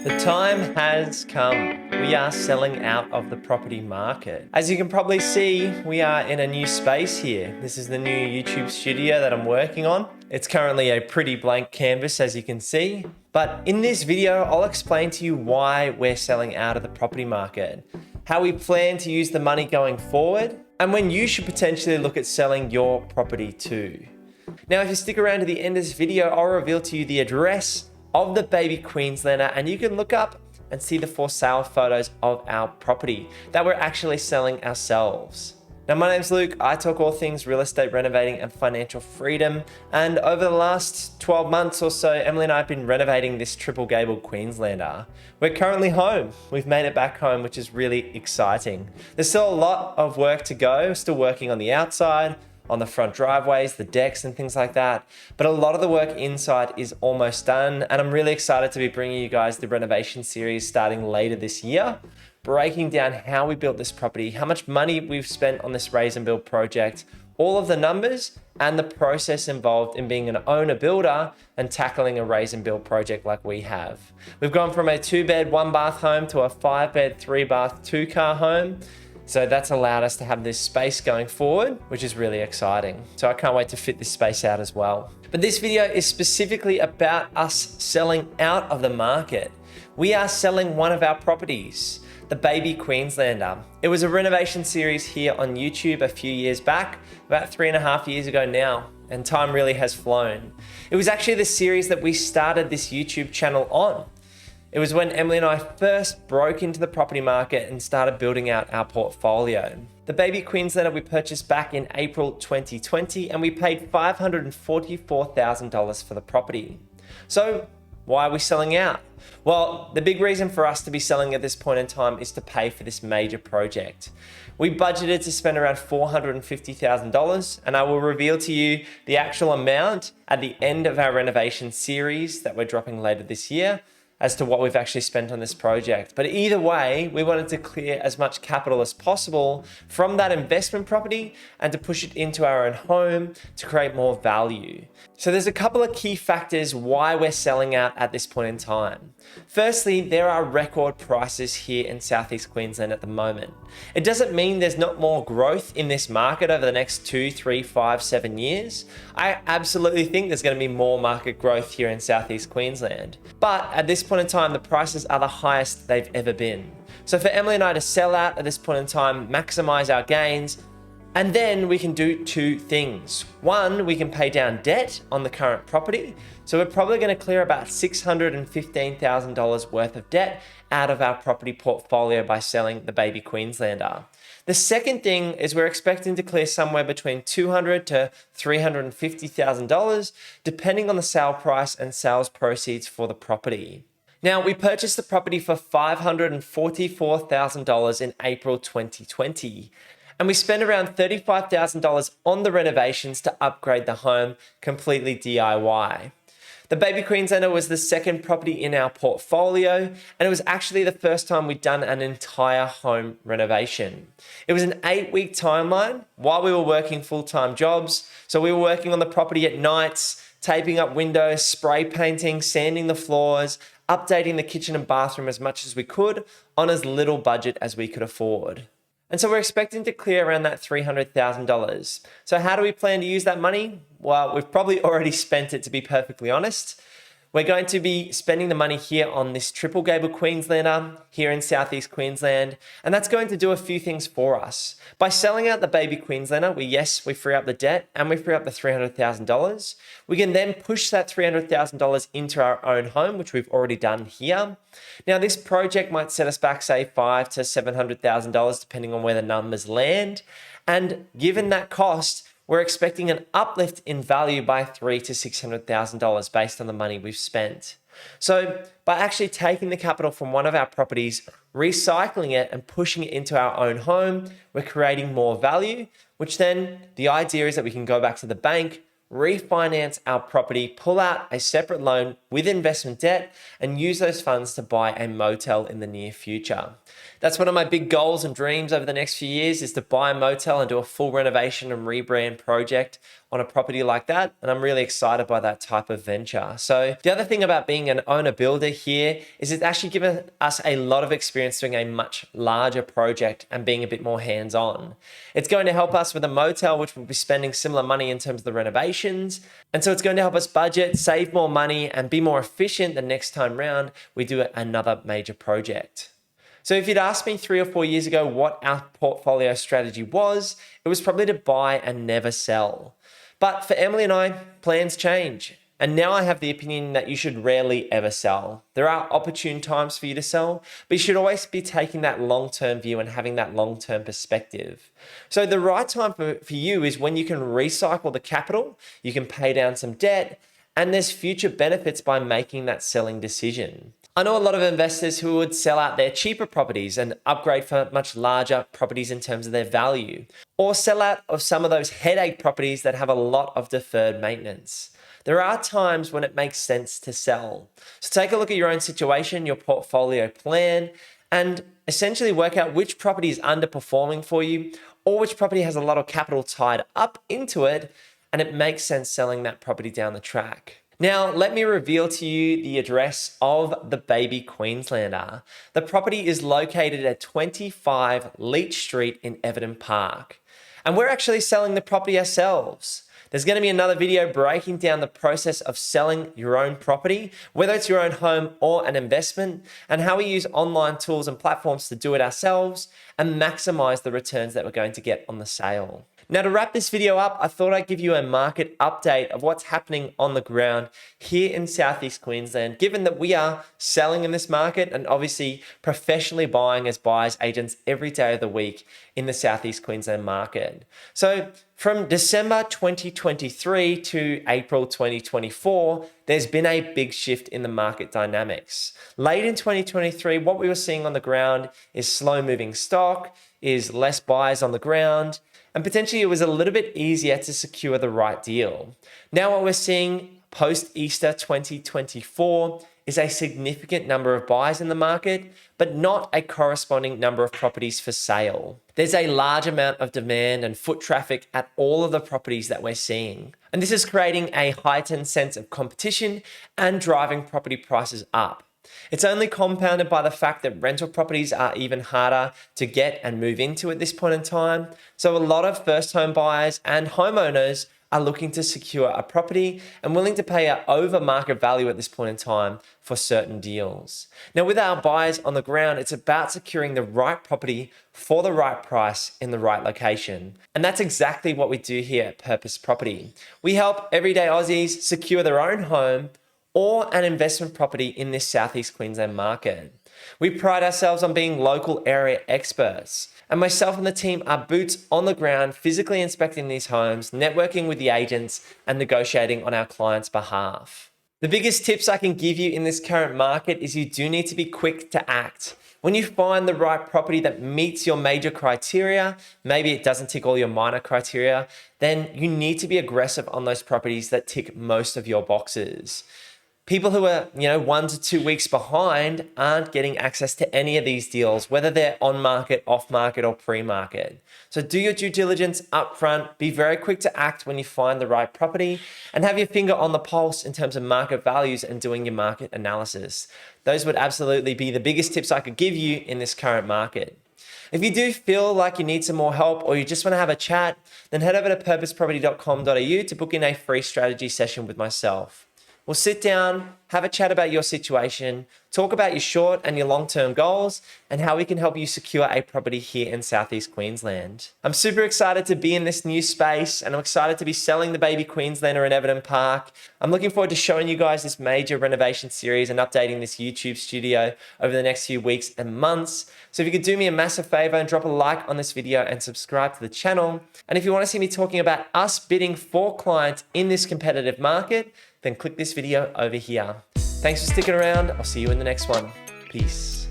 The time has come. We are selling out of the property market. As you can probably see, we are in a new space here. This is the new YouTube studio that I'm working on. It's currently a pretty blank canvas, as you can see. But in this video, I'll explain to you why we're selling out of the property market, how we plan to use the money going forward, and when you should potentially look at selling your property too. Now, if you stick around to the end of this video, I'll reveal to you the address of the Baby Queenslander, and you can look up and see the for sale photos of our property that we're actually selling ourselves. Now, my name's Luke. I talk all things real estate, renovating, and financial freedom. And over the last 12 months or so, Emily and I have been renovating this triple Gable Queenslander. We're currently home. We've made it back home, which is really exciting. There's still a lot of work to go. We're still working on the outside, on the front driveways, the decks and things like that. But a lot of the work inside is almost done. And I'm really excited to be bringing you guys the renovation series starting later this year, breaking down how we built this property, how much money we've spent on this raise and build project, all of the numbers and the process involved in being an owner builder and tackling a raise and build project like we have. We've gone from a 2-bed, 1-bath home to a 5-bed, 3-bath, 2-car home. So that's allowed us to have this space going forward, which is really exciting. So I can't wait to fit this space out as well. But this video is specifically about us selling out of the market. We are selling one of our properties, the Baby Queenslander. It was a renovation series here on YouTube a few years back, about 3.5 years ago now, and time really has flown. It was actually the series that we started this YouTube channel on. It was when Emily and I first broke into the property market and started building out our portfolio. The Baby Queenslander we purchased back in April 2020, and we paid $544,000 for the property. So why are we selling out? Well, the big reason for us to be selling at this point in time is to pay for this major project. We budgeted to spend around $450,000, and I will reveal to you the actual amount at the end of our renovation series that we're dropping later this year as to what we've actually spent on this project. But either way, we wanted to clear as much capital as possible from that investment property and to push it into our own home to create more value. So there's a couple of key factors why we're selling out at this point in time. Firstly, there are record prices here in Southeast Queensland at the moment. It doesn't mean there's not more growth in this market over the next 2, 3, 5, 7 years. I absolutely think there's going to be more market growth here in Southeast Queensland. But at this point in time, the prices are the highest they've ever been. So for Emily and I to sell out at this point in time, maximize our gains, and then we can do two things. One, we can pay down debt on the current property. So we're probably going to clear about $615,000 worth of debt out of our property portfolio by selling the Baby Queenslander. The second thing is we're expecting to clear somewhere between $200,000 to $350,000, depending on the sale price and sales proceeds for the property. Now, we purchased the property for $544,000 in April 2020. And we spent around $35,000 on the renovations to upgrade the home completely DIY. The Baby Queenslander was the second property in our portfolio, and it was actually the first time we'd done an entire home renovation. It was an 8-week timeline while we were working full-time jobs. So we were working on the property at nights, taping up windows, spray painting, sanding the floors, updating the kitchen and bathroom as much as we could on as little budget as we could afford. And so we're expecting to clear around that $300,000. So how do we plan to use that money? Well, we've probably already spent it, to be perfectly honest. We're going to be spending the money here on this triple Gable Queenslander here in Southeast Queensland, and that's going to do a few things for us. By selling out the Baby Queenslander, we free up the debt and we free up the $300,000. We can then push that $300,000 into our own home, which we've already done here. Now, this project might set us back, say, $500,000 to $700,000, depending on where the numbers land. And given that cost, we're expecting an uplift in value by $300,000 to $600,000 based on the money we've spent. So by actually taking the capital from one of our properties, recycling it and pushing it into our own home, we're creating more value, which then the idea is that we can go back to the bank, refinance our property, pull out a separate loan with investment debt, and use those funds to buy a motel in the near future. That's one of my big goals and dreams over the next few years, is to buy a motel and do a full renovation and rebrand project on on a property like that, and I'm really excited by that type of venture. So the other thing about being an owner builder here is it's actually given us a lot of experience doing a much larger project and being a bit more hands-on. It's going to help us with a motel, which we'll be spending similar money in terms of the renovations. And so it's going to help us budget, save more money, and be more efficient the next time round we do another major project. So if you'd asked me 3 or 4 years ago what our portfolio strategy was, it was probably to buy and never sell. But for Emily and I, plans change. And now I have the opinion that you should rarely ever sell. There are opportune times for you to sell, but you should always be taking that long-term view and having that long-term perspective. So the right time for you is when you can recycle the capital, you can pay down some debt, and there's future benefits by making that selling decision. I know a lot of investors who would sell out their cheaper properties and upgrade for much larger properties in terms of their value, or sell out of some of those headache properties that have a lot of deferred maintenance. There are times when it makes sense to sell. So take a look at your own situation, your portfolio plan, and essentially work out which property is underperforming for you or which property has a lot of capital tied up into it, and it makes sense selling that property down the track. Now, let me reveal to you the address of the Baby Queenslander. The property is located at 25 Leach Street in Everton Park. And we're actually selling the property ourselves. There's going to be another video breaking down the process of selling your own property, whether it's your own home or an investment, and how we use online tools and platforms to do it ourselves and maximize the returns that we're going to get on the sale. Now, to wrap this video up, I thought I'd give you a market update of what's happening on the ground here in Southeast Queensland, given that we are selling in this market and obviously professionally buying as buyers agents every day of the week in the Southeast Queensland market. So from December 2023 to April 2024, there's been a big shift in the market dynamics. Late in 2023, what we were seeing on the ground is slow moving stock, is less buyers on the ground, and potentially it was a little bit easier to secure the right deal. Now what we're seeing post-Easter 2024 is a significant number of buyers in the market, but not a corresponding number of properties for sale. There's a large amount of demand and foot traffic at all of the properties that we're seeing. And this is creating a heightened sense of competition and driving property prices up. It's only compounded by the fact that rental properties are even harder to get and move into at this point in time. So a lot of first home buyers and homeowners are looking to secure a property and willing to pay over market value at this point in time for certain deals. Now, with our buyers on the ground, it's about securing the right property for the right price in the right location. And that's exactly what we do here at Purpose Property. We help everyday Aussies secure their own home or an investment property in this Southeast Queensland market. We pride ourselves on being local area experts. And myself and the team are boots on the ground, physically inspecting these homes, networking with the agents, and negotiating on our clients' behalf. The biggest tips I can give you in this current market is you do need to be quick to act. When you find the right property that meets your major criteria, maybe it doesn't tick all your minor criteria, then you need to be aggressive on those properties that tick most of your boxes. People who are, 1 to 2 weeks behind aren't getting access to any of these deals, whether they're on market, off market, or pre-market. So do your due diligence upfront, be very quick to act when you find the right property, and have your finger on the pulse in terms of market values and doing your market analysis. Those would absolutely be the biggest tips I could give you in this current market. If you do feel like you need some more help or you just want to have a chat, then head over to purposeproperty.com.au to book in a free strategy session with myself. We'll sit down, have a chat about your situation, talk about your short and your long-term goals, and how we can help you secure a property here in Southeast Queensland. I'm super excited to be in this new space, and I'm excited to be selling the Baby Queenslander in Everton Park. I'm looking forward to showing you guys this major renovation series and updating this YouTube studio over the next few weeks and months. So if you could do me a massive favor and drop a like on this video and subscribe to the channel. And if you want to see me talking about us bidding for clients in this competitive market, then click this video over here. Thanks for sticking around. I'll see you in the next one. Peace.